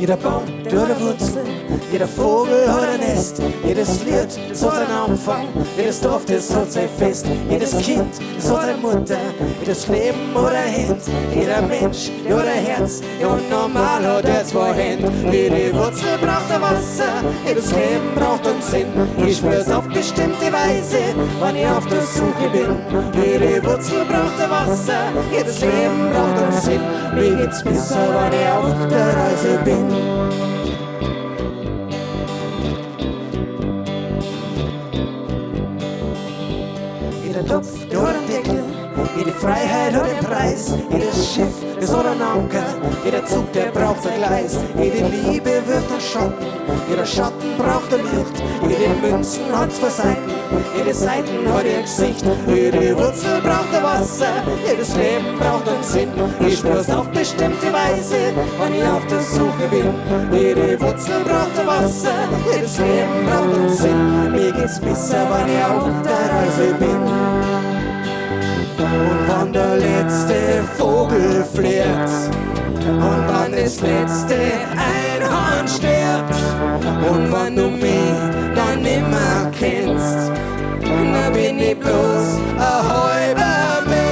Jeder Baum, der hat eine Wurzel, jeder Vogel hat ein Nest, jedes Lied, das hat seinen Anfang, jedes Dorf, das hat sein Fest, jedes Kind, das hat eine Mutter, jedes Leben hat ein Hand, jeder Mensch, der hat ein Herz, ja und normal hat er zwei Hände. Jede Wurzel braucht ein Wasser, jedes Leben braucht einen Sinn, ich spür's auf bestimmte Weise, wenn ich auf der Suche bin. Jede Wurzel braucht ein Wasser, jedes Leben braucht einen Sinn, mir geht's besser, wenn ich auf der Reise bin. Jeder Topf, der hat einen Deckel, jede Freiheit hat einen Preis, jedes Schiff, das hat einen Anker, jeder Zug, der braucht ein Gleis, jede Liebe wirft einen Schatten, jeder Schatten braucht ein Licht, jede Münzen hat zwei Seiten, jede Seiten hat ihr Gesicht, jede Wurzel braucht ein Wasser, jedes Leben braucht einen Sinn, ich spür's auf bestimmte Weise, wenn ich auf der Suche bin. Jede Wurzel braucht ein Wasser, jedes Leben braucht einen Sinn, mir geht's besser, wenn ich auf der Reise bin. Und wann der letzte Vogel fliegt und wann das letzte Einhorn stirbt und wann du mich dann nimmer kennst, dann bin ich bloß ein halber Mensch.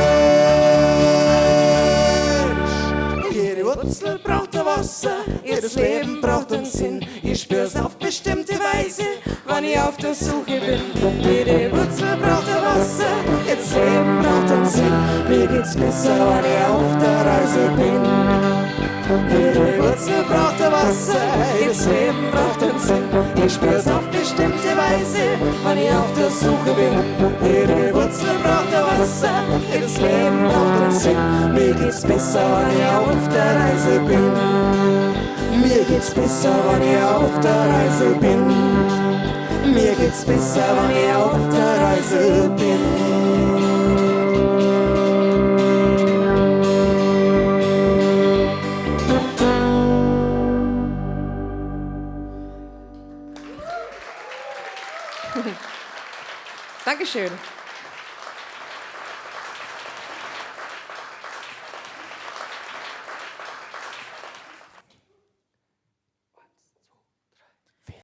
Jede Wurzel braucht ein Wasser, jedes Leben braucht einen Sinn, ich spür's auf bestimmte Weise, wenn ich auf der Suche bin. Jede Wurzel braucht ein Wasser, jedes Leben braucht einen Sinn, mir geht's besser, wenn ich auf der Reise bin. Jede Wurzel braucht ein Wasser, jedes Leben braucht einen Sinn, ich spür's auf bestimmte Weise, wenn ich auf der Suche bin. Jede Wurzel braucht ein Wasser, jedes Leben braucht einen Sinn, mir geht's besser, wenn ich auf der Reise bin. Mir geht's besser, wenn ich auf der Reise bin. Mir geht's besser, wenn ich auf der Reise bin. Dankeschön.